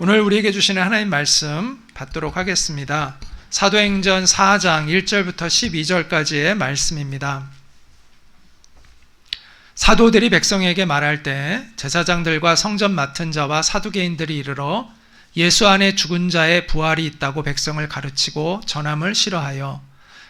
오늘 우리에게 주시는 하나님 말씀 받도록 하겠습니다. 사도행전 4장 1절부터 12절까지의 말씀입니다. 사도들이 백성에게 말할 때 제사장들과 성전 맡은 자와 사두개인들이 이르러 예수 안에 죽은 자의 부활이 있다고 백성을 가르치고 전함을 싫어하여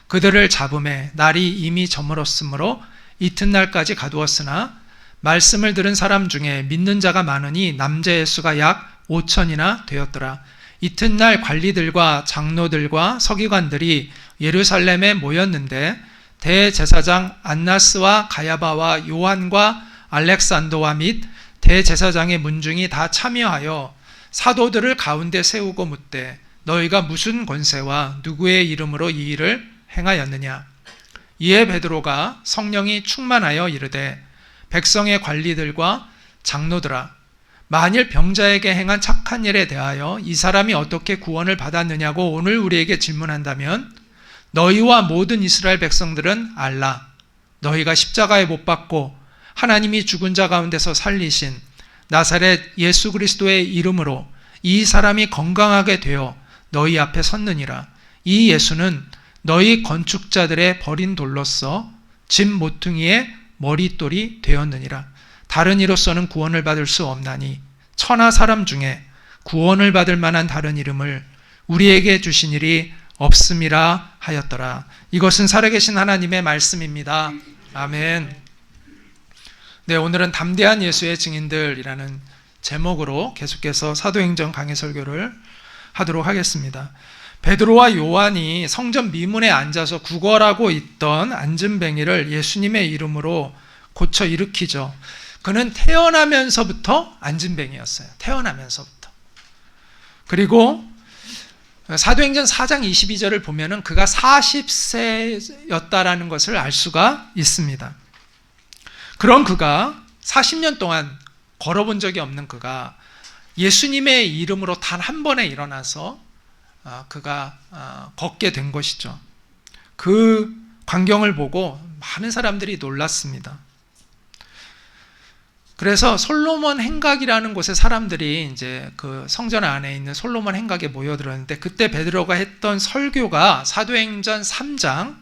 그들을 잡음에 날이 이미 저물었으므로 이튿날까지 가두었으나 말씀을 들은 사람 중에 믿는 자가 많으니 남자의 수가 약 5천이나 되었더라. 이튿날 관리들과 장로들과 서기관들이 예루살렘에 모였는데 대제사장 안나스와 가야바와 요한과 알렉산더와 및 대제사장의 문중이 다 참여하여 사도들을 가운데 세우고 묻되 너희가 무슨 권세와 누구의 이름으로 이 일을 행하였느냐. 이에 베드로가 성령이 충만하여 이르되 백성의 관리들과 장로들아, 만일 병자에게 행한 착한 일에 대하여 이 사람이 어떻게 구원을 받았느냐고 오늘 우리에게 질문한다면 너희와 모든 이스라엘 백성들은 알라. 너희가 십자가에 못 박고 하나님이 죽은 자 가운데서 살리신 나사렛 예수 그리스도의 이름으로 이 사람이 건강하게 되어 너희 앞에 섰느니라. 이 예수는 너희 건축자들의 버린 돌로서 집 모퉁이의 머릿돌이 되었느니라. 다른 이로서는 구원을 받을 수 없나니 천하 사람 중에 구원을 받을 만한 다른 이름을 우리에게 주신 일이 없음이라 하였더라. 이것은 살아계신 하나님의 말씀입니다. 아멘. 네, 오늘은 담대한 예수의 증인들이라는 제목으로 계속해서 사도행전 강해 설교를 하도록 하겠습니다. 베드로와 요한이 성전 미문에 앉아서 구걸하고 있던 앉은뱅이를 예수님의 이름으로 고쳐 일으키죠. 그는 태어나면서부터 앉은뱅이였어요. 태어나면서부터. 그리고 사도행전 4장 22절을 보면은 그가 40세였다라는 것을 알 수가 있습니다. 그런 그가 40년 동안 걸어본 적이 없는 그가 예수님의 이름으로 단 한 번에 일어나서 그가 걷게 된 것이죠. 그 광경을 보고 많은 사람들이 놀랐습니다. 그래서 솔로몬 행각이라는 곳에 사람들이 이제 그 성전 안에 있는 솔로몬 행각에 모여들었는데 그때 베드로가 했던 설교가 사도행전 3장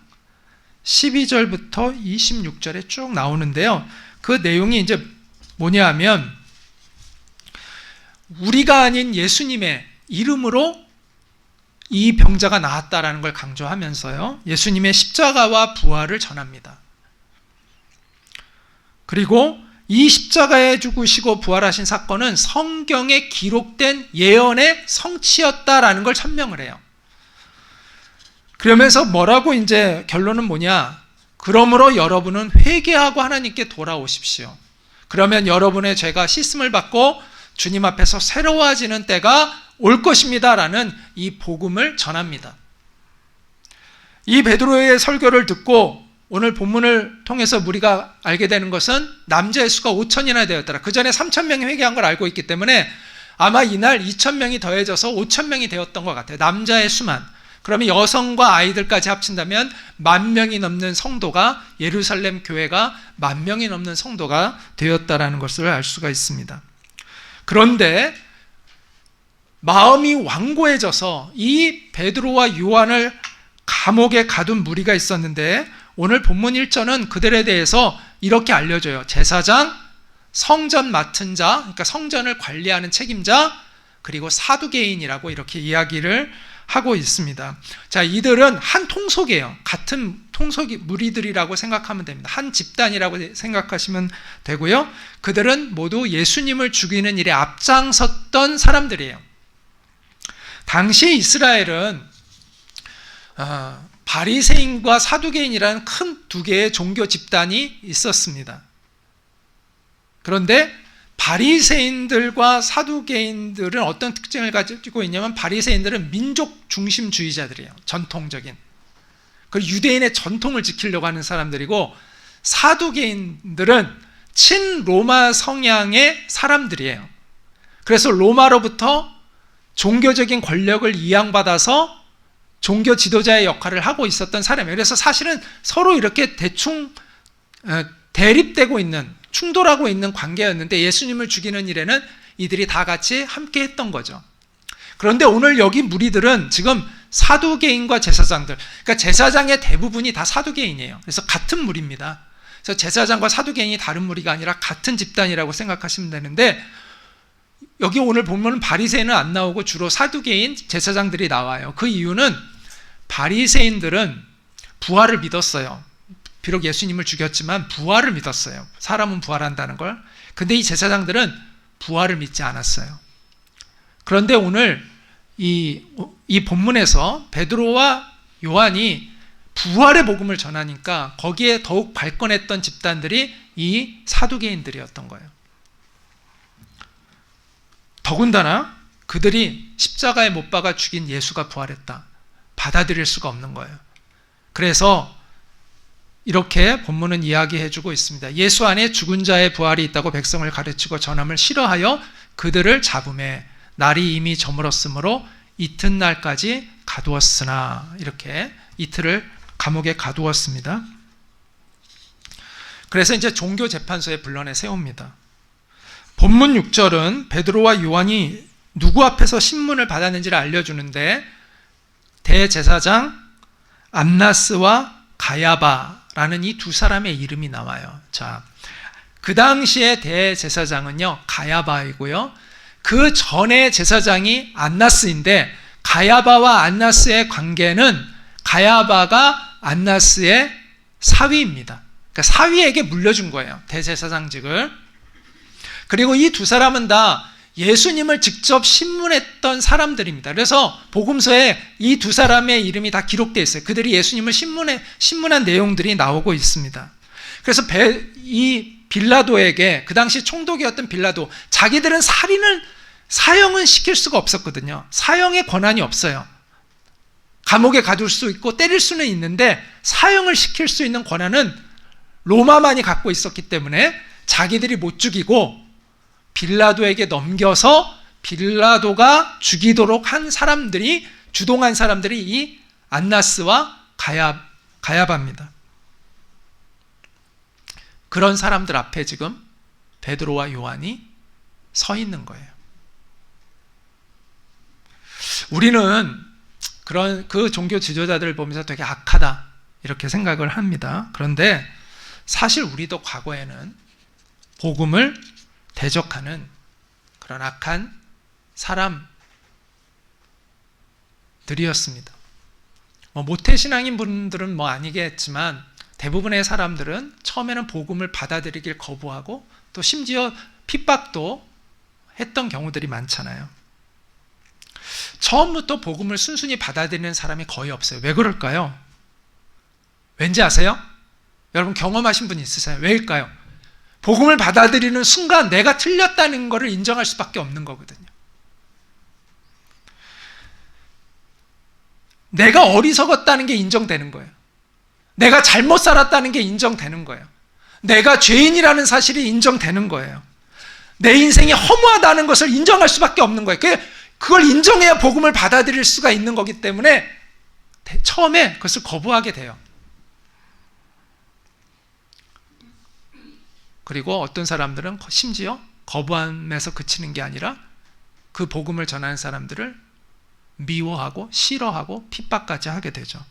12절부터 26절에 쭉 나오는데요. 그 내용이 이제 뭐냐 하면 우리가 아닌 예수님의 이름으로 이 병자가 나았다라는 걸 강조하면서요. 예수님의 십자가와 부활을 전합니다. 그리고 이 십자가에 죽으시고 부활하신 사건은 성경에 기록된 예언의 성취였다라는 걸 설명을 해요. 그러면서 뭐라고 이제 결론은 뭐냐? 그러므로 여러분은 회개하고 하나님께 돌아오십시오. 그러면 여러분의 죄가 씻음을 받고 주님 앞에서 새로워지는 때가 올 것입니다라는 이 복음을 전합니다. 이 베드로의 설교를 듣고 오늘 본문을 통해서 우리가 알게 되는 것은 남자의 수가 5천이나 되었더라. 그 전에 3,000명이 회개한 걸 알고 있기 때문에 아마 이날 2,000명이 더해져서 5,000명이 되었던 것 같아요. 남자의 수만. 그러면 여성과 아이들까지 합친다면 10,000명이 넘는 성도가, 예루살렘 교회가 10,000명이 넘는 성도가 되었다라는 것을 알 수가 있습니다. 그런데 마음이 완고해져서 이 베드로와 요한을 감옥에 가둔 무리가 있었는데 오늘 본문 1절은 그들에 대해서 이렇게 알려줘요. 제사장, 성전 맡은 자, 그러니까 성전을 관리하는 책임자, 그리고 사두개인이라고 이렇게 이야기를 하고 있습니다. 자, 이들은 한 통속이에요. 같은 통속이 무리들이라고 생각하면 됩니다. 한 집단이라고 생각하시면 되고요. 그들은 모두 예수님을 죽이는 일에 앞장섰던 사람들이에요. 당시 이스라엘은 바리새인과 사두개인이라는 큰 두 개의 종교 집단이 있었습니다. 그런데 바리새인들과 사두개인들은 어떤 특징을 가지고 있냐면 바리새인들은 민족 중심주의자들이에요. 전통적인. 그리고 유대인의 전통을 지키려고 하는 사람들이고 사두개인들은 친로마 성향의 사람들이에요. 그래서 로마로부터 종교적인 권력을 이양받아서 종교 지도자의 역할을 하고 있었던 사람이에요. 그래서 사실은 서로 이렇게 대충 대립되고 있는, 충돌하고 있는 관계였는데 예수님을 죽이는 일에는 이들이 다 같이 함께 했던 거죠. 그런데 오늘 여기 무리들은 지금 사두개인과 제사장들, 그러니까 제사장의 대부분이 다 사두개인이에요. 그래서 같은 무리입니다. 그래서 제사장과 사두개인이 다른 무리가 아니라 같은 집단이라고 생각하시면 되는데, 여기 오늘 보면 바리새인은 안 나오고 주로 사두개인, 제사장들이 나와요. 그 이유는 바리새인들은 부활을 믿었어요. 비록 예수님을 죽였지만 부활을 믿었어요. 사람은 부활한다는 걸. 근데 이 제사장들은 부활을 믿지 않았어요. 그런데 오늘 이 본문에서 베드로와 요한이 부활의 복음을 전하니까 거기에 더욱 발권했던 집단들이 이 사두개인들이었던 거예요. 더군다나 그들이 십자가에 못 박아 죽인 예수가 부활했다. 받아들일 수가 없는 거예요. 그래서 이렇게 본문은 이야기해주고 있습니다. 예수 안에 죽은 자의 부활이 있다고 백성을 가르치고 전함을 싫어하여 그들을 잡음에 날이 이미 저물었으므로 이튿날까지 가두었으나, 이렇게 이틀을 감옥에 가두었습니다. 그래서 이제 종교재판소에 불러내 세웁니다. 본문 6절은 베드로와 요한이 누구 앞에서 신문을 받았는지를 알려주는데, 대제사장 안나스와 가야바라는 이 두 사람의 이름이 나와요. 자, 그 당시에 대제사장은요 가야바이고요, 그 전에 제사장이 안나스인데, 가야바와 안나스의 관계는 가야바가 안나스의 사위입니다. 그러니까 사위에게 물려준 거예요, 대제사장직을. 그리고 이 두 사람은 다 예수님을 직접 신문했던 사람들입니다. 그래서 복음서에 이 두 사람의 이름이 다 기록되어 있어요. 그들이 예수님을 신문한 내용들이 나오고 있습니다. 그래서 이 빌라도에게, 그 당시 총독이었던 빌라도, 자기들은 사형은 시킬 수가 없었거든요. 사형의 권한이 없어요. 감옥에 가둘 수 있고 때릴 수는 있는데 사형을 시킬 수 있는 권한은 로마만이 갖고 있었기 때문에 자기들이 못 죽이고 빌라도에게 넘겨서 빌라도가 죽이도록 한 사람들이, 주동한 사람들이 이 안나스와 가야바입니다. 그런 사람들 앞에 지금 베드로와 요한이 서 있는 거예요. 우리는 그 종교 지도자들을 보면서 되게 악하다 이렇게 생각을 합니다. 그런데 사실 우리도 과거에는 복음을 대적하는 그런 악한 사람들이었습니다. 모태신앙인 분들은 아니겠지만 대부분의 사람들은 처음에는 복음을 받아들이길 거부하고 또 심지어 핍박도 했던 경우들이 많잖아요. 처음부터 복음을 순순히 받아들이는 사람이 거의 없어요. 왜 그럴까요? 왠지 아세요? 여러분 경험하신 분 있으세요? 왜일까요? 복음을 받아들이는 순간 내가 틀렸다는 것을 인정할 수밖에 없는 거거든요. 내가 어리석었다는 게 인정되는 거예요. 내가 잘못 살았다는 게 인정되는 거예요. 내가 죄인이라는 사실이 인정되는 거예요. 내 인생이 허무하다는 것을 인정할 수밖에 없는 거예요. 그걸 인정해야 복음을 받아들일 수가 있는 거기 때문에 처음에 그것을 거부하게 돼요. 그리고 어떤 사람들은 심지어 거부함에서 그치는 게 아니라 그 복음을 전하는 사람들을 미워하고 싫어하고 핍박까지 하게 되죠.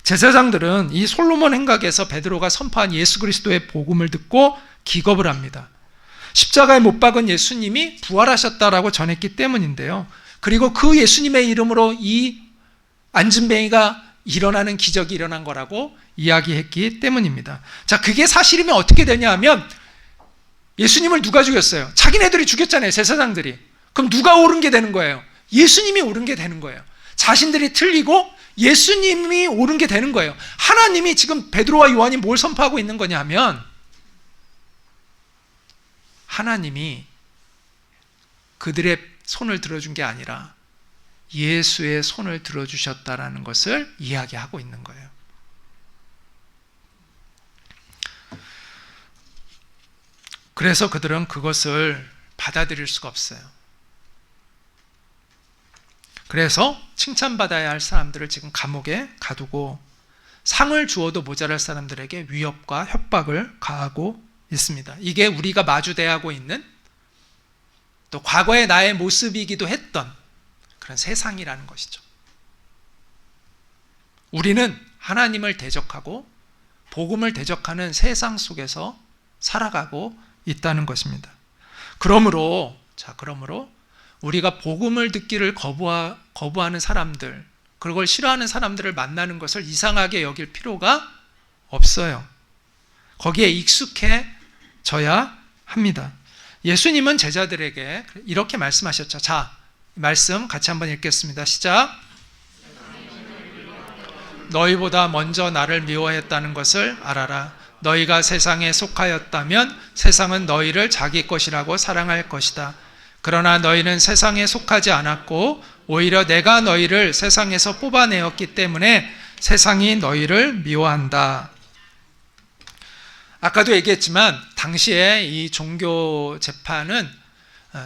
제사장들은 이 솔로몬 행각에서 베드로가 선포한 예수 그리스도의 복음을 듣고 기겁을 합니다. 십자가에 못 박은 예수님이 부활하셨다라고 전했기 때문인데요. 그리고 그 예수님의 이름으로 이 안진뱅이가 일어나는 기적이 일어난 거라고 이야기했기 때문입니다. 자, 그게 사실이면 어떻게 되냐 하면 예수님을 누가 죽였어요? 자기네들이 죽였잖아요, 제사장들이. 그럼 누가 옳은 게 되는 거예요? 예수님이 옳은 게 되는 거예요. 자신들이 틀리고 예수님이 옳은 게 되는 거예요. 하나님이 지금 베드로와 요한이 뭘 선포하고 있는 거냐 하면 하나님이 그들의 손을 들어준 게 아니라 예수의 손을 들어주셨다라는 것을 이야기하고 있는 거예요. 그래서 그들은 그것을 받아들일 수가 없어요. 그래서 칭찬받아야 할 사람들을 지금 감옥에 가두고 상을 주어도 모자랄 사람들에게 위협과 협박을 가하고 있습니다. 이게 우리가 마주대하고 있는 또 과거의 나의 모습이기도 했던 그런 세상이라는 것이죠. 우리는 하나님을 대적하고 복음을 대적하는 세상 속에서 살아가고 있다는 것입니다. 그러므로 우리가 복음을 듣기를 거부하는 사람들, 그걸 싫어하는 사람들을 만나는 것을 이상하게 여길 필요가 없어요. 거기에 익숙해져야 합니다. 예수님은 제자들에게 이렇게 말씀하셨죠. 자, 말씀 같이 한번 읽겠습니다. 시작. 너희보다 먼저 나를 미워했다는 것을 알아라. 너희가 세상에 속하였다면 세상은 너희를 자기 것이라고 사랑할 것이다. 그러나 너희는 세상에 속하지 않았고 오히려 내가 너희를 세상에서 뽑아내었기 때문에 세상이 너희를 미워한다. 아까도 얘기했지만 당시에 이 종교 재판은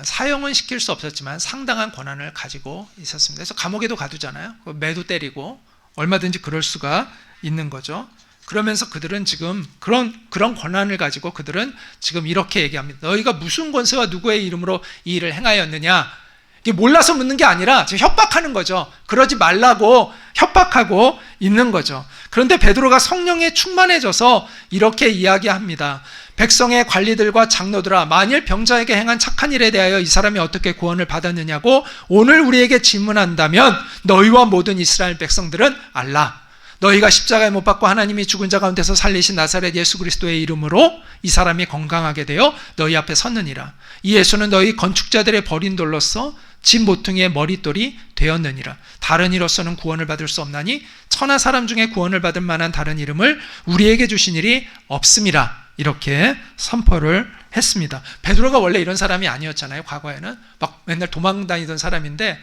사형은 시킬 수 없었지만 상당한 권한을 가지고 있었습니다. 그래서 감옥에도 가두잖아요. 매도 때리고 얼마든지 그럴 수가 있는 거죠. 그러면서 그들은 지금 그런 권한을 가지고 그들은 지금 이렇게 얘기합니다. 너희가 무슨 권세와 누구의 이름으로 이 일을 행하였느냐? 이게 몰라서 묻는 게 아니라 지금 협박하는 거죠. 그러지 말라고 협박하고 있는 거죠. 그런데 베드로가 성령에 충만해져서 이렇게 이야기합니다. 백성의 관리들과 장로들아, 만일 병자에게 행한 착한 일에 대하여 이 사람이 어떻게 구원을 받았느냐고 오늘 우리에게 질문한다면 너희와 모든 이스라엘 백성들은 알라. 너희가 십자가에 못 박고 하나님이 죽은 자 가운데서 살리신 나사렛 예수 그리스도의 이름으로 이 사람이 건강하게 되어 너희 앞에 섰느니라. 이 예수는 너희 건축자들의 버린 돌로서 집 모퉁이의 머릿돌이 되었느니라. 다른 이로서는 구원을 받을 수 없나니 천하 사람 중에 구원을 받을 만한 다른 이름을 우리에게 주신 일이 없음이라. 이렇게 선포를 했습니다. 베드로가 원래 이런 사람이 아니었잖아요. 과거에는 막 맨날 도망다니던 사람인데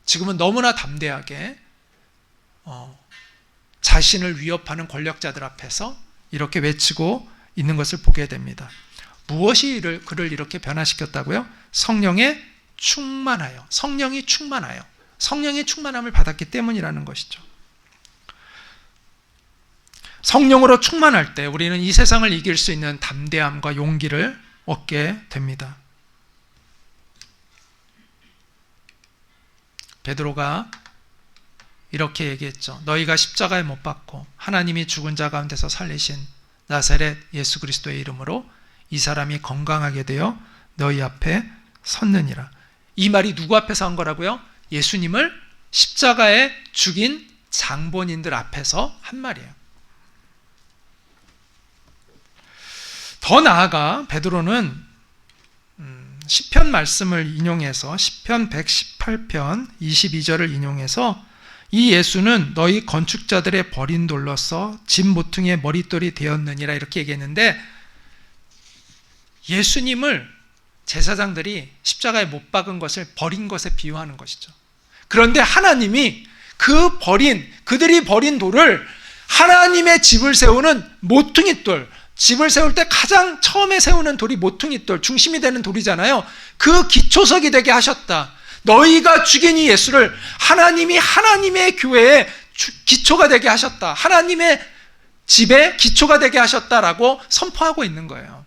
지금은 너무나 담대하게 자신을 위협하는 권력자들 앞에서 이렇게 외치고 있는 것을 보게 됩니다. 무엇이 그를 이렇게 변화시켰다고요? 성령에 충만하여, 성령이 충만하여, 성령의 충만함을 받았기 때문이라는 것이죠. 성령으로 충만할 때 우리는 이 세상을 이길 수 있는 담대함과 용기를 얻게 됩니다. 베드로가 이렇게 얘기했죠. 너희가 십자가에 못 박고 하나님이 죽은 자 가운데서 살리신 나사렛 예수 그리스도의 이름으로 이 사람이 건강하게 되어 너희 앞에 섰느니라. 이 말이 누구 앞에서 한 거라고요? 예수님을 십자가에 죽인 장본인들 앞에서 한 말이에요. 더 나아가 베드로는 시편 말씀을 인용해서 시편 118편 22절을 인용해서 이 예수는 너희 건축자들의 버린 돌로서 집 모퉁이의 머릿돌이 되었느니라 이렇게 얘기했는데 예수님을 제사장들이 십자가에 못 박은 것을 버린 것에 비유하는 것이죠. 그런데 하나님이 그들이 버린 돌을 하나님의 집을 세우는 모퉁이돌, 집을 세울 때 가장 처음에 세우는 돌이 모퉁이돌, 중심이 되는 돌이잖아요. 그 기초석이 되게 하셨다. 너희가 죽인 이 예수를 하나님이 하나님의 교회의 기초가 되게 하셨다. 하나님의 집의 기초가 되게 하셨다라고 선포하고 있는 거예요.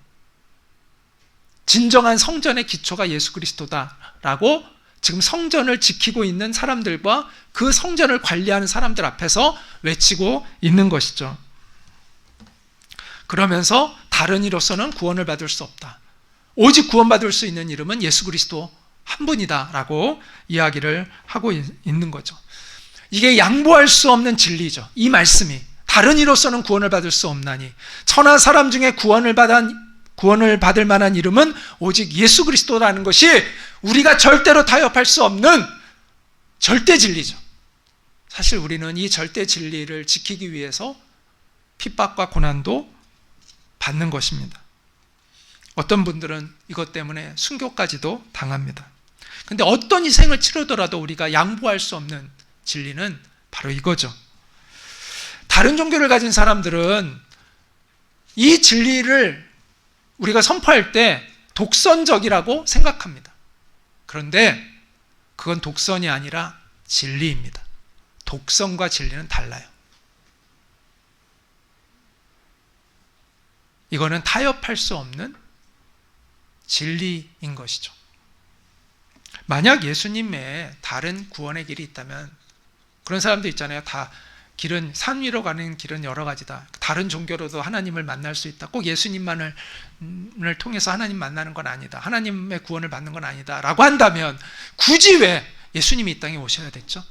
진정한 성전의 기초가 예수 그리스도다라고 지금 성전을 지키고 있는 사람들과 그 성전을 관리하는 사람들 앞에서 외치고 있는 것이죠. 그러면서 다른 이로서는 구원을 받을 수 없다. 오직 구원받을 수 있는 이름은 예수 그리스도 한 분이다라고 이야기를 하고 있는 거죠. 이게 양보할 수 없는 진리죠. 이 말씀이 다른 이로서는 구원을 받을 수 없나니 천하 사람 중에 구원을 받을 만한 이름은 오직 예수 그리스도라는 것이 우리가 절대로 타협할 수 없는 절대 진리죠. 사실 우리는 이 절대 진리를 지키기 위해서 핍박과 고난도 받는 것입니다. 어떤 분들은 이것 때문에 순교까지도 당합니다. 그런데 어떤 희생을 치르더라도 우리가 양보할 수 없는 진리는 바로 이거죠. 다른 종교를 가진 사람들은 이 진리를 우리가 선포할 때 독선적이라고 생각합니다. 그런데 그건 독선이 아니라 진리입니다. 독선과 진리는 달라요. 이거는 타협할 수 없는 진리인 것이죠. 만약 예수님의 다른 구원의 길이 있다면, 그런 사람도 있잖아요. 다 길은, 산 위로 가는 길은 여러 가지다. 다른 종교로도 하나님을 만날 수 있다. 꼭 예수님만을 통해서 하나님 만나는 건 아니다. 하나님의 구원을 받는 건 아니다. 라고 한다면 굳이 왜 예수님이 이 땅에 오셔야 됐죠?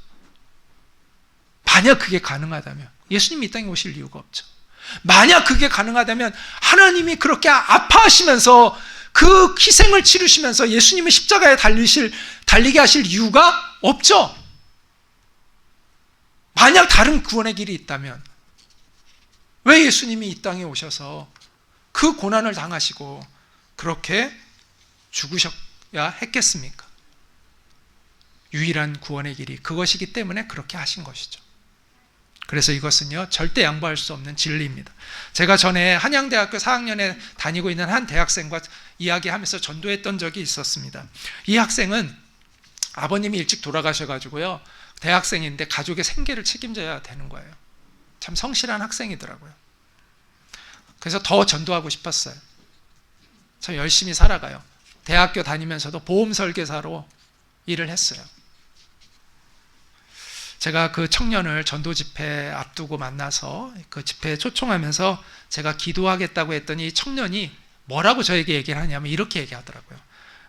만약 그게 가능하다면 예수님이 이 땅에 오실 이유가 없죠. 만약 그게 가능하다면 하나님이 그렇게 아파하시면서 그 희생을 치르시면서 예수님의 십자가에 달리게 하실 이유가 없죠. 만약 다른 구원의 길이 있다면 왜 예수님이 이 땅에 오셔서 그 고난을 당하시고 그렇게 죽으셔야 했겠습니까? 유일한 구원의 길이 그것이기 때문에 그렇게 하신 것이죠. 그래서 이것은요, 절대 양보할 수 없는 진리입니다. 제가 전에 한양대학교 4학년에 다니고 있는 한 대학생과 이야기하면서 전도했던 적이 있었습니다. 이 학생은 아버님이 일찍 돌아가셔가지고요, 대학생인데 가족의 생계를 책임져야 되는 거예요. 참 성실한 학생이더라고요. 그래서 더 전도하고 싶었어요. 참 열심히 살아가요. 대학교 다니면서도 보험 설계사로 일을 했어요. 제가 그 청년을 전도 집회 앞두고 만나서 그 집회에 초청하면서 제가 기도하겠다고 했더니 이 청년이 뭐라고 저에게 얘기를 하냐면 이렇게 얘기하더라고요.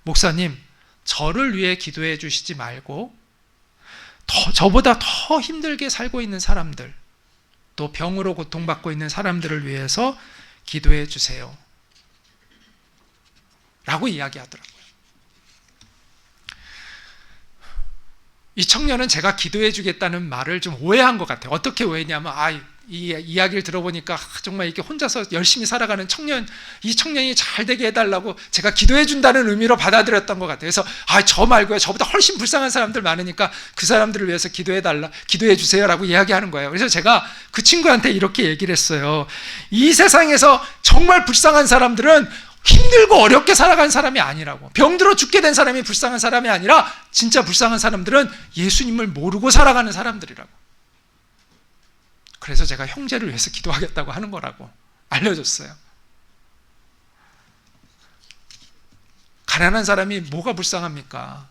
목사님, 저를 위해 기도해 주시지 말고 저보다 더 힘들게 살고 있는 사람들, 또 병으로 고통받고 있는 사람들을 위해서 기도해 주세요. 라고 이야기하더라고요. 이 청년은 제가 기도해 주겠다는 말을 좀 오해한 것 같아요. 어떻게 오해냐면, 이 이야기를 들어보니까 정말 이렇게 혼자서 열심히 살아가는 이 청년이 잘 되게 해달라고 제가 기도해 준다는 의미로 받아들였던 것 같아요. 그래서 저 말고요, 저보다 훨씬 불쌍한 사람들 많으니까 그 사람들을 위해서 기도해 주세요라고 이야기하는 거예요. 그래서 제가 그 친구한테 이렇게 얘기를 했어요. 이 세상에서 정말 불쌍한 사람들은 힘들고 어렵게 살아간 사람이 아니라고. 병들어 죽게 된 사람이 불쌍한 사람이 아니라 진짜 불쌍한 사람들은 예수님을 모르고 살아가는 사람들이라고. 그래서 제가 형제를 위해서 기도하겠다고 하는 거라고 알려줬어요. 가난한 사람이 뭐가 불쌍합니까?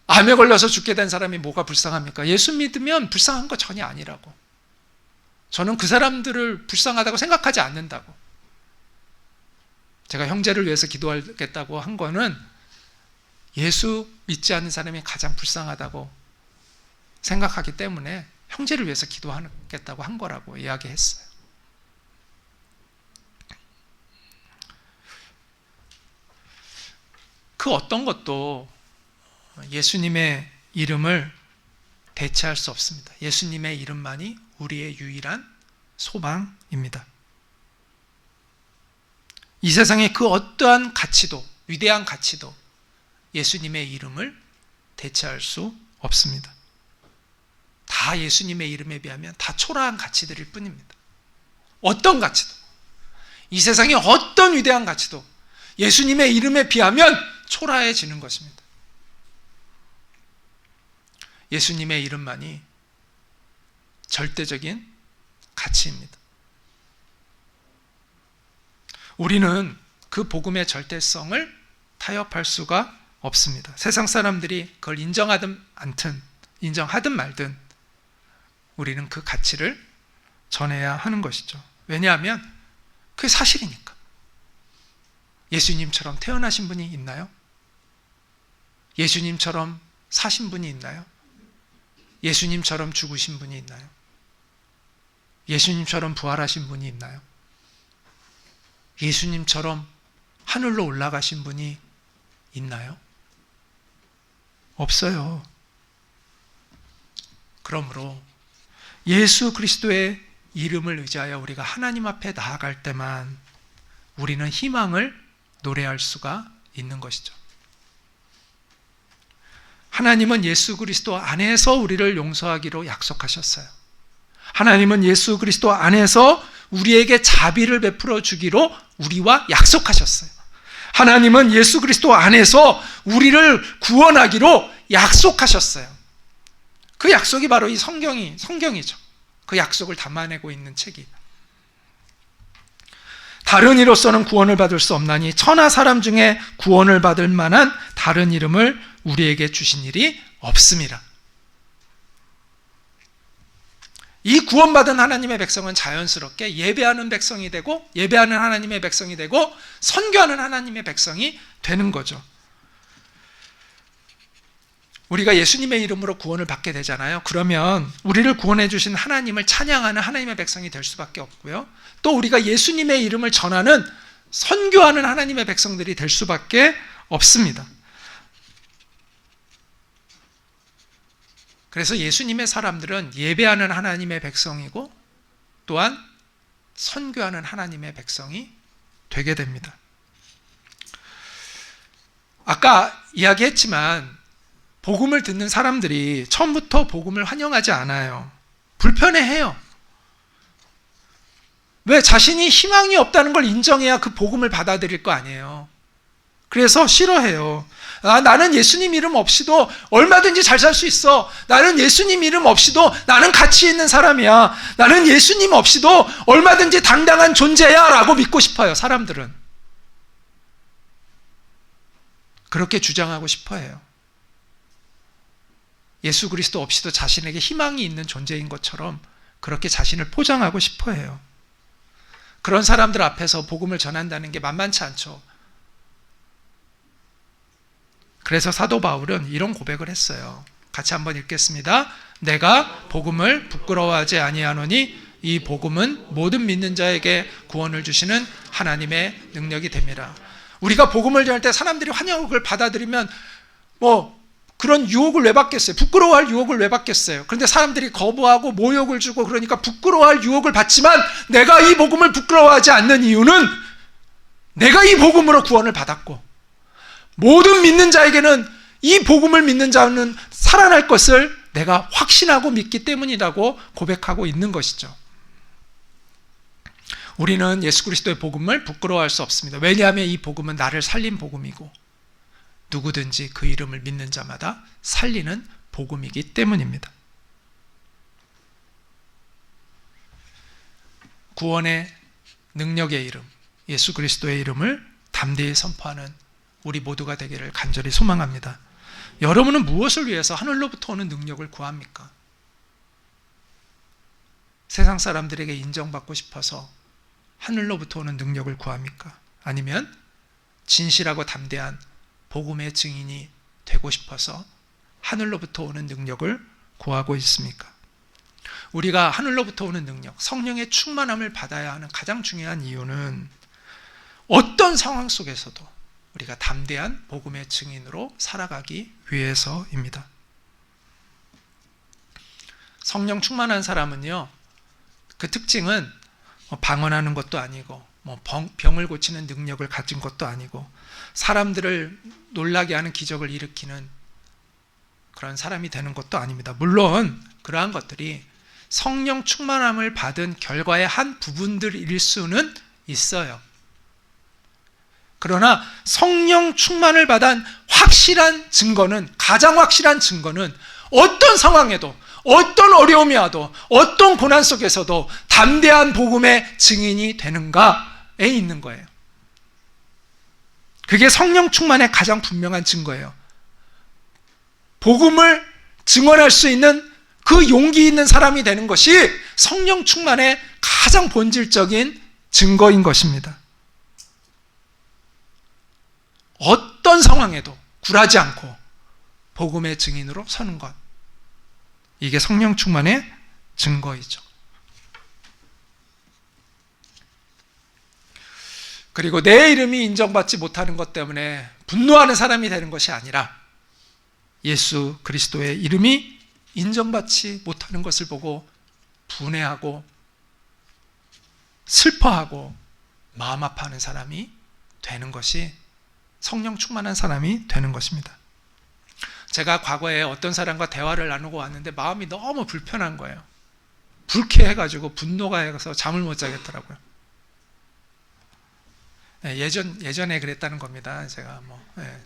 암에 걸려서 죽게 된 사람이 뭐가 불쌍합니까? 예수 믿으면 불쌍한 거 전혀 아니라고. 저는 그 사람들을 불쌍하다고 생각하지 않는다고. 제가 형제를 위해서 기도하겠다고 한 거는 예수 믿지 않는 사람이 가장 불쌍하다고 생각하기 때문에 형제를 위해서 기도하겠다고 한 거라고 이야기했어요. 그 어떤 것도 예수님의 이름을 대체할 수 없습니다. 예수님의 이름만이 우리의 유일한 소망입니다. 이 세상의 그 어떠한 가치도, 위대한 가치도 예수님의 이름을 대체할 수 없습니다. 다 예수님의 이름에 비하면 다 초라한 가치들일 뿐입니다. 어떤 가치도, 이 세상의 어떤 위대한 가치도 예수님의 이름에 비하면 초라해지는 것입니다. 예수님의 이름만이 절대적인 가치입니다. 우리는 그 복음의 절대성을 타협할 수가 없습니다. 세상 사람들이 그걸 인정하든 말든 우리는 그 가치를 전해야 하는 것이죠. 왜냐하면 그게 사실이니까. 예수님처럼 태어나신 분이 있나요? 예수님처럼 사신 분이 있나요? 예수님처럼 죽으신 분이 있나요? 예수님처럼 부활하신 분이 있나요? 예수님처럼 하늘로 올라가신 분이 있나요? 없어요. 그러므로 예수 그리스도의 이름을 의지하여 우리가 하나님 앞에 나아갈 때만 우리는 희망을 노래할 수가 있는 것이죠. 하나님은 예수 그리스도 안에서 우리를 용서하기로 약속하셨어요. 하나님은 예수 그리스도 안에서 우리에게 자비를 베풀어 주기로 우리와 약속하셨어요. 하나님은 예수 그리스도 안에서 우리를 구원하기로 약속하셨어요. 그 약속이 바로 이 성경이죠. 그 약속을 담아내고 있는 책이. 다른 이로서는 구원을 받을 수 없나니 천하 사람 중에 구원을 받을 만한 다른 이름을 우리에게 주신 일이 없습니다. 이 구원받은 하나님의 백성은 자연스럽게 예배하는 백성이 되고, 예배하는 하나님의 백성이 되고, 선교하는 하나님의 백성이 되는 거죠. 우리가 예수님의 이름으로 구원을 받게 되잖아요. 그러면 우리를 구원해 주신 하나님을 찬양하는 하나님의 백성이 될 수밖에 없고요. 또 우리가 예수님의 이름을 전하는, 선교하는 하나님의 백성들이 될 수밖에 없습니다. 그래서 예수님의 사람들은 예배하는 하나님의 백성이고 또한 선교하는 하나님의 백성이 되게 됩니다. 아까 이야기했지만 복음을 듣는 사람들이 처음부터 복음을 환영하지 않아요. 불편해해요. 왜? 자신이 희망이 없다는 걸 인정해야 그 복음을 받아들일 거 아니에요. 그래서 싫어해요. 나는 예수님 이름 없이도 얼마든지 잘 살 수 있어. 나는 예수님 이름 없이도 나는 가치 있는 사람이야. 나는 예수님 없이도 얼마든지 당당한 존재야 라고 믿고 싶어요. 사람들은 그렇게 주장하고 싶어해요. 예수 그리스도 없이도 자신에게 희망이 있는 존재인 것처럼 그렇게 자신을 포장하고 싶어해요. 그런 사람들 앞에서 복음을 전한다는 게 만만치 않죠. 그래서 사도 바울은 이런 고백을 했어요. 같이 한번 읽겠습니다. 내가 복음을 부끄러워하지 아니하노니 이 복음은 모든 믿는 자에게 구원을 주시는 하나님의 능력이 됩니다. 우리가 복음을 전할 때 사람들이 환영을 받아들이면 그런 유혹을 왜 받겠어요? 부끄러워할 유혹을 왜 받겠어요? 그런데 사람들이 거부하고 모욕을 주고 그러니까 부끄러워할 유혹을 받지만 내가 이 복음을 부끄러워하지 않는 이유는 내가 이 복음으로 구원을 받았고 모든 믿는 자에게는 이 복음을 믿는 자는 살아날 것을 내가 확신하고 믿기 때문이라고 고백하고 있는 것이죠. 우리는 예수 그리스도의 복음을 부끄러워할 수 없습니다. 왜냐하면 이 복음은 나를 살린 복음이고 누구든지 그 이름을 믿는 자마다 살리는 복음이기 때문입니다. 구원의 능력의 이름, 예수 그리스도의 이름을 담대히 선포하는 우리 모두가 되기를 간절히 소망합니다. 여러분은 무엇을 위해서 하늘로부터 오는 능력을 구합니까? 세상 사람들에게 인정받고 싶어서 하늘로부터 오는 능력을 구합니까? 아니면 진실하고 담대한 복음의 증인이 되고 싶어서 하늘로부터 오는 능력을 구하고 있습니까? 우리가 하늘로부터 오는 능력, 성령의 충만함을 받아야 하는 가장 중요한 이유는 어떤 상황 속에서도 우리가 담대한 복음의 증인으로 살아가기 위해서입니다. 성령 충만한 사람은요, 그 특징은 방언하는 것도 아니고 병을 고치는 능력을 가진 것도 아니고 사람들을 놀라게 하는 기적을 일으키는 그런 사람이 되는 것도 아닙니다. 물론 그러한 것들이 성령 충만함을 받은 결과의 한 부분들일 수는 있어요. 그러나 성령 충만을 받은 확실한 증거는, 가장 확실한 증거는 어떤 상황에도, 어떤 어려움이 와도, 어떤 고난 속에서도 담대한 복음의 증인이 되는가에 있는 거예요. 그게 성령 충만의 가장 분명한 증거예요. 복음을 증언할 수 있는 그 용기 있는 사람이 되는 것이 성령 충만의 가장 본질적인 증거인 것입니다. 어떤 상황에도 굴하지 않고 복음의 증인으로 서는 것, 이게 성령 충만의 증거이죠. 그리고 내 이름이 인정받지 못하는 것 때문에 분노하는 사람이 되는 것이 아니라 예수 그리스도의 이름이 인정받지 못하는 것을 보고 분해하고 슬퍼하고 마음 아파하는 사람이 되는 것이 성령 충만한 사람이 되는 것입니다. 제가 과거에 어떤 사람과 대화를 나누고 왔는데 마음이 너무 불편한 거예요. 불쾌해가지고 분노가 해서 잠을 못 자겠더라고요. 예전에 그랬다는 겁니다. 제가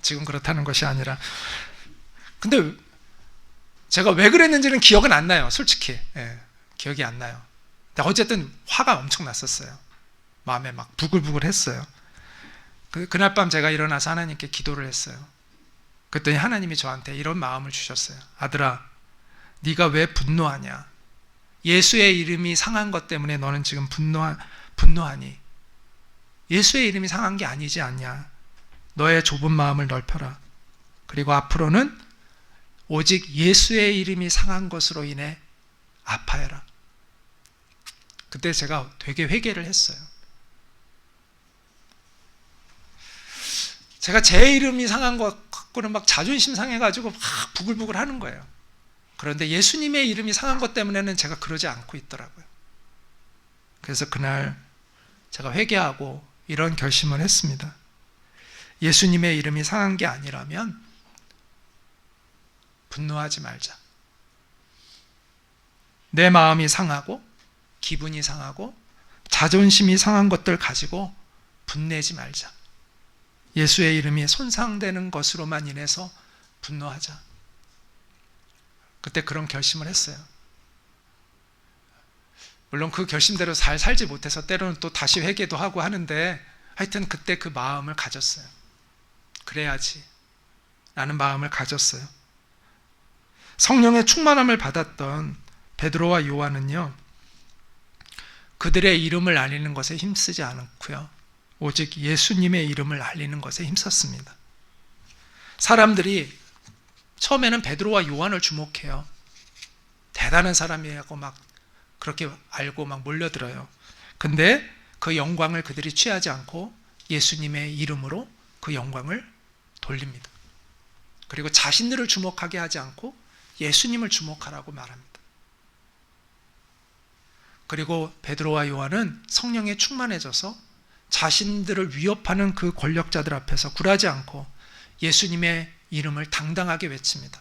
지금 그렇다는 것이 아니라. 근데 제가 왜 그랬는지는 기억은 안 나요. 솔직히 기억이 안 나요. 근데 어쨌든 화가 엄청 났었어요. 마음에 막 부글부글 했어요. 그날 밤 제가 일어나서 하나님께 기도를 했어요. 그랬더니 하나님이 저한테 이런 마음을 주셨어요. 아들아, 네가 왜 분노하냐? 예수의 이름이 상한 것 때문에 너는 지금 분노하니? 예수의 이름이 상한 게 아니지 않냐? 너의 좁은 마음을 넓혀라. 그리고 앞으로는 오직 예수의 이름이 상한 것으로 인해 아파해라. 그때 제가 되게 회개를 했어요. 제가 제 이름이 상한 것 갖고는 막 자존심 상해가지고 막 부글부글 하는 거예요. 그런데 예수님의 이름이 상한 것 때문에는 제가 그러지 않고 있더라고요. 그래서 그날 제가 회개하고 이런 결심을 했습니다. 예수님의 이름이 상한 게 아니라면 분노하지 말자. 내 마음이 상하고 기분이 상하고 자존심이 상한 것들 가지고 분내지 말자. 예수의 이름이 손상되는 것으로만 인해서 분노하자. 그때 그런 결심을 했어요. 물론 그 결심대로 잘 살지 못해서 때로는 또 다시 회개도 하고 하는데 하여튼 그때 그 마음을 가졌어요. 그래야지 라는 마음을 가졌어요. 성령의 충만함을 받았던 베드로와 요한은요, 그들의 이름을 알리는 것에 힘쓰지 않았고요, 오직 예수님의 이름을 알리는 것에 힘썼습니다. 사람들이 처음에는 베드로와 요한을 주목해요. 대단한 사람이라고 막 그렇게 알고 막 몰려들어요. 근데 그 영광을 그들이 취하지 않고 예수님의 이름으로 그 영광을 돌립니다. 그리고 자신들을 주목하게 하지 않고 예수님을 주목하라고 말합니다. 그리고 베드로와 요한은 성령에 충만해져서 자신들을 위협하는 그 권력자들 앞에서 굴하지 않고 예수님의 이름을 당당하게 외칩니다.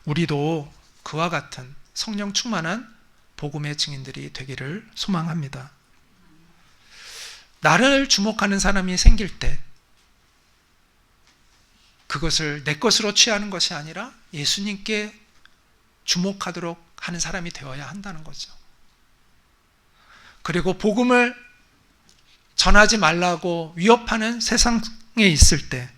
우리도 그와 같은 성령 충만한 복음의 증인들이 되기를 소망합니다. 나를 주목하는 사람이 생길 때 그것을 내 것으로 취하는 것이 아니라 예수님께 주목하도록 하는 사람이 되어야 한다는 거죠. 그리고 복음을 전하지 말라고 위협하는 세상에 있을 때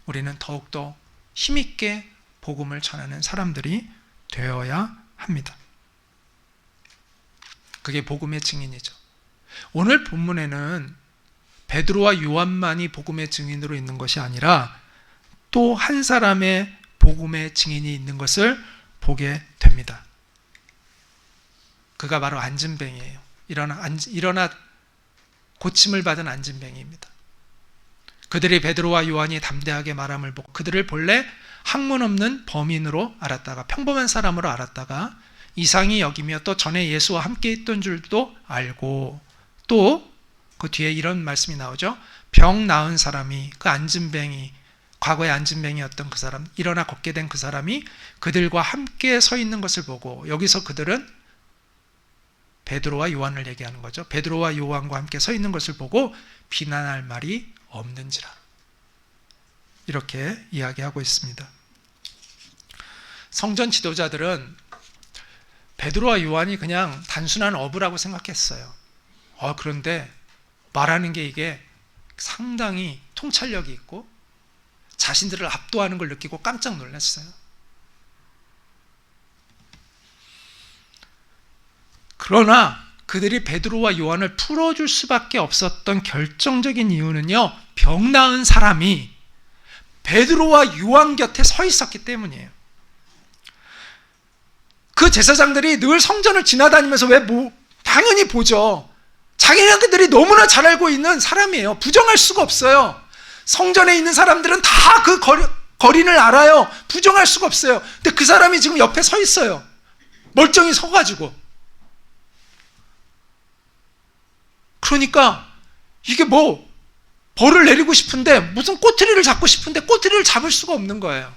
우리는 더욱더 힘있게 복음을 전하는 사람들이 되어야 합니다. 그게 복음의 증인이죠. 오늘 본문에는 베드로와 요한만이 복음의 증인으로 있는 것이 아니라 또 한 사람의 복음의 증인이 있는 것을 보게 됩니다. 그가 바로 안진뱅이에요. 일어나 고침을 받은 안진뱅이입니다. 그들이 베드로와 요한이 담대하게 말함을 보고 그들을 본래 학문 없는 범인으로 알았다가 평범한 사람으로 알았다가 이상히 여기며 또 전에 예수와 함께 있던 줄도 알고 또 그 뒤에 이런 말씀이 나오죠. 병 나은 사람이 그 안진뱅이 과거에 안진뱅이였던 그 사람 일어나 걷게 된 그 사람이 그들과 함께 서 있는 것을 보고 여기서 그들은 베드로와 요한을 얘기하는 거죠. 베드로와 요한과 함께 서 있는 것을 보고 비난할 말이 없는지라 이렇게 이야기하고 있습니다. 성전 지도자들은 베드로와 요한이 그냥 단순한 어부라고 생각했어요. 그런데 말하는 게 이게 상당히 통찰력이 있고 자신들을 압도하는 걸 느끼고 깜짝 놀랐어요. 그러나 그들이 베드로와 요한을 풀어줄 수밖에 없었던 결정적인 이유는요, 병 나은 사람이 베드로와 요한 곁에 서 있었기 때문이에요. 그 제사장들이 늘 성전을 지나다니면서 당연히 보죠. 자기네들이 너무나 잘 알고 있는 사람이에요. 부정할 수가 없어요. 성전에 있는 사람들은 다 그 거린을 알아요. 부정할 수가 없어요. 근데 그 사람이 지금 옆에 서 있어요. 멀쩡히 서가지고. 그러니까 이게 벌을 내리고 싶은데 무슨 꼬투리를 잡고 싶은데 꼬투리를 잡을 수가 없는 거예요.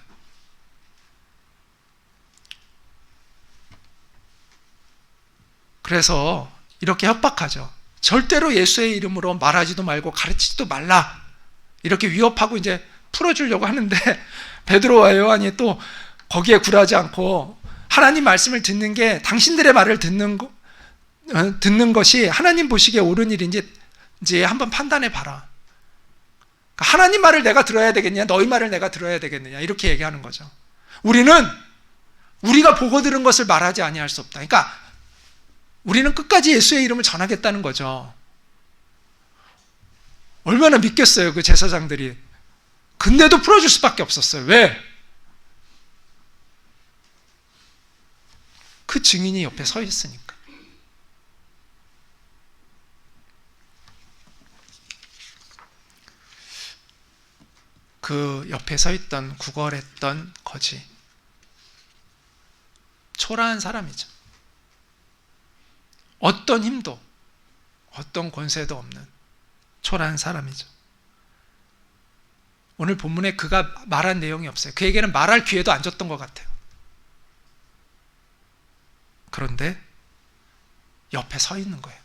그래서 이렇게 협박하죠. 절대로 예수의 이름으로 말하지도 말고 가르치지도 말라. 이렇게 위협하고 이제 풀어주려고 하는데 베드로와 요한이 또 거기에 굴하지 않고 하나님 말씀을 듣는 게 당신들의 말을 듣는 듣는 것이 하나님 보시기에 옳은 일인지 이제 한번 판단해 봐라. 하나님 말을 내가 들어야 되겠냐, 너희 말을 내가 들어야 되겠느냐, 이렇게 얘기하는 거죠. 우리가 보고 들은 것을 말하지 아니할 수 없다. 그러니까 우리는 끝까지 예수의 이름을 전하겠다는 거죠. 얼마나 믿겠어요, 그 제사장들이. 근데도 풀어줄 수밖에 없었어요. 왜? 그 증인이 옆에 서 있으니까. 그 옆에 서 있던 구걸했던 거지, 초라한 사람이죠. 어떤 힘도 어떤 권세도 없는 초라한 사람이죠. 오늘 본문에 그가 말한 내용이 없어요. 그에게는 말할 기회도 안 줬던 것 같아요. 그런데 옆에 서 있는 거예요.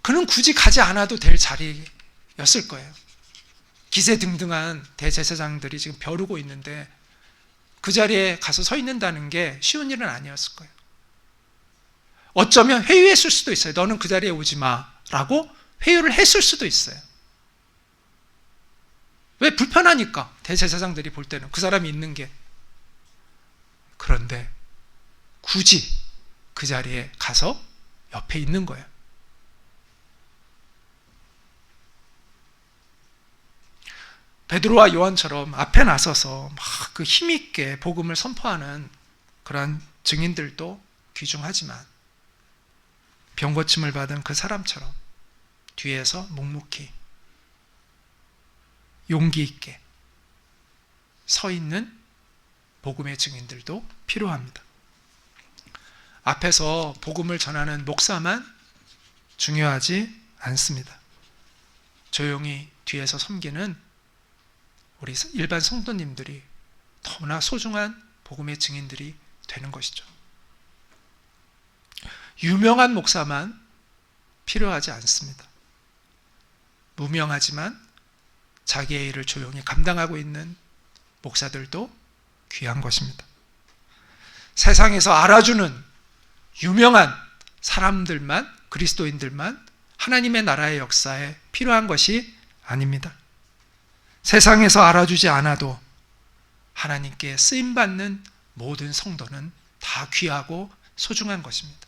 그는 굳이 가지 않아도 될 자리였을 거예요. 기세등등한 대제사장들이 지금 벼르고 있는데 그 자리에 가서 서 있는다는 게 쉬운 일은 아니었을 거예요. 어쩌면 회유했을 수도 있어요. 너는 그 자리에 오지 마라고 회유를 했을 수도 있어요. 왜? 불편하니까. 대제사장들이 볼 때는 그 사람이 있는 게. 그런데 굳이 그 자리에 가서 옆에 있는 거예요. 베드로와 요한처럼 앞에 나서서 막 그 힘있게 복음을 선포하는 그러한 증인들도 귀중하지만 병고침을 받은 그 사람처럼 뒤에서 묵묵히 용기 있게 서 있는 복음의 증인들도 필요합니다. 앞에서 복음을 전하는 목사만 중요하지 않습니다. 조용히 뒤에서 섬기는 우리 일반 성도님들이 너무나 소중한 복음의 증인들이 되는 것이죠. 유명한 목사만 필요하지 않습니다. 무명하지만 자기의 일을 조용히 감당하고 있는 목사들도 귀한 것입니다. 세상에서 알아주는 유명한 사람들만, 그리스도인들만 하나님의 나라의 역사에 필요한 것이 아닙니다. 세상에서 알아주지 않아도 하나님께 쓰임받는 모든 성도는 다 귀하고 소중한 것입니다.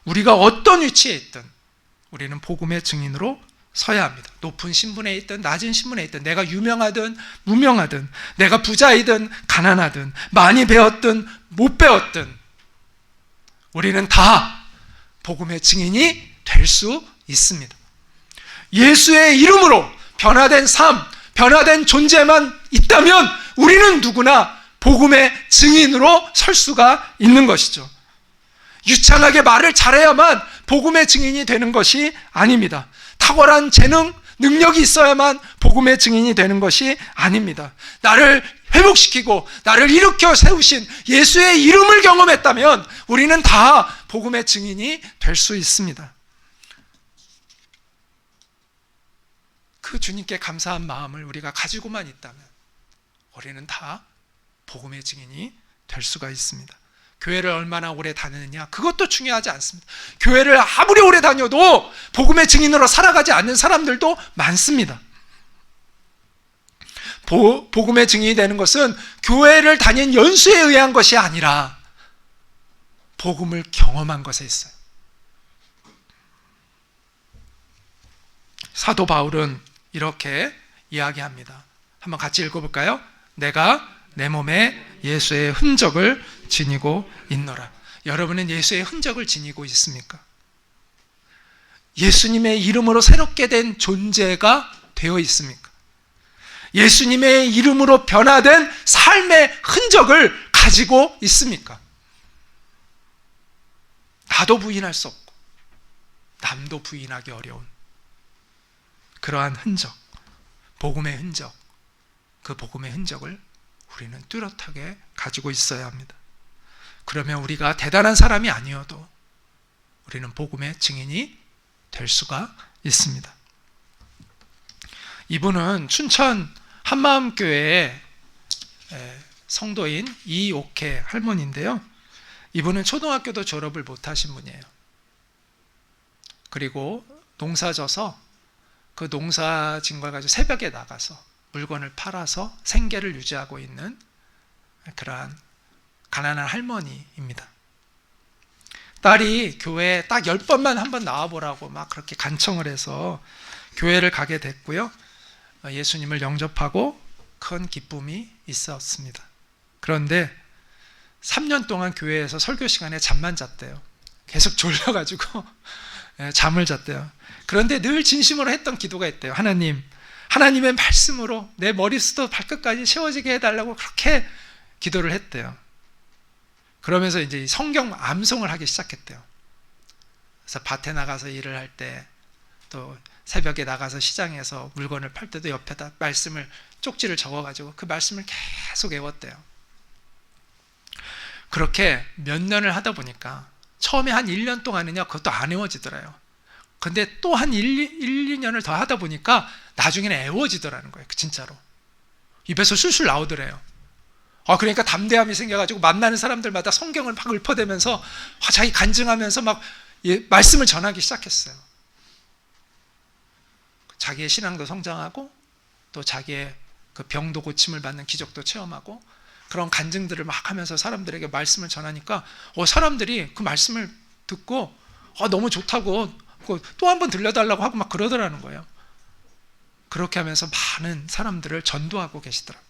우리가 어떤 위치에 있든 우리는 복음의 증인으로 서야 합니다. 높은 신분에 있든 낮은 신분에 있든, 내가 유명하든 무명하든, 내가 부자이든 가난하든, 많이 배웠든 못 배웠든 우리는 다 복음의 증인이 될 수 있습니다. 예수의 이름으로 변화된 삶, 변화된 존재만 있다면 우리는 누구나 복음의 증인으로 설 수가 있는 것이죠. 유창하게 말을 잘해야만 복음의 증인이 되는 것이 아닙니다. 탁월한 재능, 능력이 있어야만 복음의 증인이 되는 것이 아닙니다. 나를 회복시키고 나를 일으켜 세우신 예수의 이름을 경험했다면 우리는 다 복음의 증인이 될 수 있습니다. 그 주님께 감사한 마음을 우리가 가지고만 있다면 우리는 다 복음의 증인이 될 수가 있습니다. 교회를 얼마나 오래 다니느냐, 그것도 중요하지 않습니다. 교회를 아무리 오래 다녀도 복음의 증인으로 살아가지 않는 사람들도 많습니다. 복음의 증인이 되는 것은 교회를 다닌 연수에 의한 것이 아니라 복음을 경험한 것에 있어요. 사도 바울은 이렇게 이야기합니다. 한번 같이 읽어볼까요? 내가 내 몸에 예수의 흔적을 지니고 있노라. 여러분은 예수의 흔적을 지니고 있습니까? 예수님의 이름으로 새롭게 된 존재가 되어 있습니까? 예수님의 이름으로 변화된 삶의 흔적을 가지고 있습니까? 나도 부인할 수 없고 남도 부인하기 어려운 그러한 흔적, 복음의 흔적, 그 복음의 흔적을 우리는 뚜렷하게 가지고 있어야 합니다. 그러면 우리가 대단한 사람이 아니어도 우리는 복음의 증인이 될 수가 있습니다. 이분은 춘천 한마음교회에 성도인 이옥혜 할머니인데요. 이분은 초등학교도 졸업을 못하신 분이에요. 그리고 농사 져서 그 농사 진 걸 가지고 새벽에 나가서 물건을 팔아서 생계를 유지하고 있는 그러한 가난한 할머니입니다. 딸이 교회에 딱 10번만 한번 나와보라고 막 그렇게 간청을 해서 교회를 가게 됐고요. 예수님을 영접하고 큰 기쁨이 있었습니다. 그런데 3년 동안 교회에서 설교 시간에 잠만 잤대요. 계속 졸려가지고 잠을 잤대요. 그런데 늘 진심으로 했던 기도가 있대요. 하나님의 말씀으로 내 머리수도 발끝까지 채워지게 해달라고 그렇게 기도를 했대요. 그러면서 이제 성경 암송을 하기 시작했대요. 그래서 밭에 나가서 일을 할 때, 또 새벽에 나가서 시장에서 물건을 팔 때도 옆에다 말씀을 쪽지를 적어가지고 그 말씀을 계속 외웠대요. 그렇게 몇 년을 하다 보니까 처음에 한 1년 동안은요, 그것도 안 외워지더래요. 근데 또 한 1, 2년을 더 하다 보니까 나중에는 외워지더라는 거예요. 진짜로. 입에서 술술 나오더래요. 그러니까 담대함이 생겨가지고 만나는 사람들마다 성경을 막 읊어대면서 자기 간증하면서 막 말씀을 전하기 시작했어요. 자기의 신앙도 성장하고 또 자기의 그 병도 고침을 받는 기적도 체험하고 그런 간증들을 막 하면서 사람들에게 말씀을 전하니까 사람들이 그 말씀을 듣고 너무 좋다고 또 한 번 들려달라고 하고 막 그러더라는 거예요. 그렇게 하면서 많은 사람들을 전도하고 계시더라고요.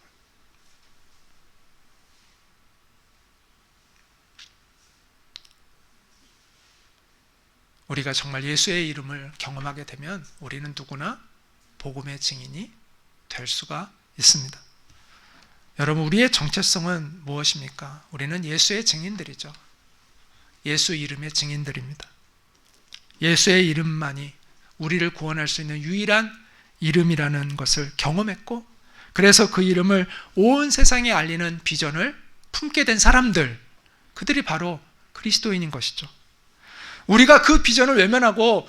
우리가 정말 예수의 이름을 경험하게 되면 우리는 누구나 복음의 증인이 될 수가 있습니다. 여러분, 우리의 정체성은 무엇입니까? 우리는 예수의 증인들이죠. 예수 이름의 증인들입니다. 예수의 이름만이 우리를 구원할 수 있는 유일한 이름이라는 것을 경험했고, 그래서 그 이름을 온 세상에 알리는 비전을 품게 된 사람들, 그들이 바로 그리스도인인 것이죠. 우리가 그 비전을 외면하고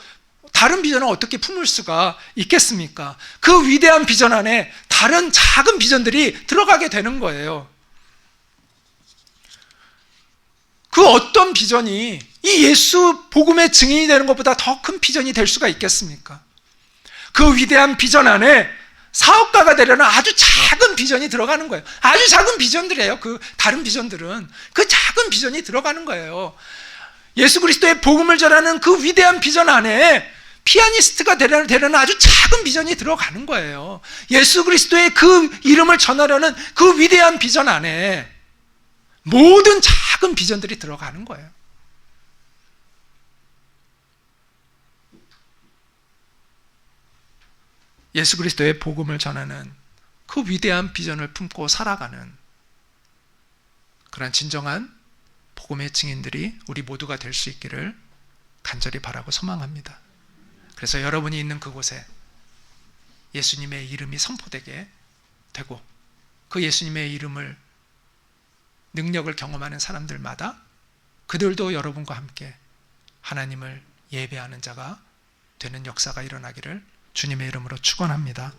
다른 비전을 어떻게 품을 수가 있겠습니까? 그 위대한 비전 안에 다른 작은 비전들이 들어가게 되는 거예요. 그 어떤 비전이 이 예수 복음의 증인이 되는 것보다 더 큰 비전이 될 수가 있겠습니까? 그 위대한 비전 안에 사업가가 되려는 아주 작은 비전이 들어가는 거예요. 아주 작은 비전들이에요. 그 다른 비전들은 그 작은 비전이 들어가는 거예요. 예수 그리스도의 복음을 전하는 그 위대한 비전 안에 피아니스트가 되려는 아주 작은 비전이 들어가는 거예요. 예수 그리스도의 그 이름을 전하려는 그 위대한 비전 안에 모든 작은 비전들이 들어가는 거예요. 예수 그리스도의 복음을 전하는 그 위대한 비전을 품고 살아가는 그런 진정한 복음의 증인들이 우리 모두가 될 수 있기를 간절히 바라고 소망합니다. 그래서 여러분이 있는 그곳에 예수님의 이름이 선포되게 되고 그 예수님의 이름을 능력을 경험하는 사람들마다 그들도 여러분과 함께 하나님을 예배하는 자가 되는 역사가 일어나기를 주님의 이름으로 축원합니다.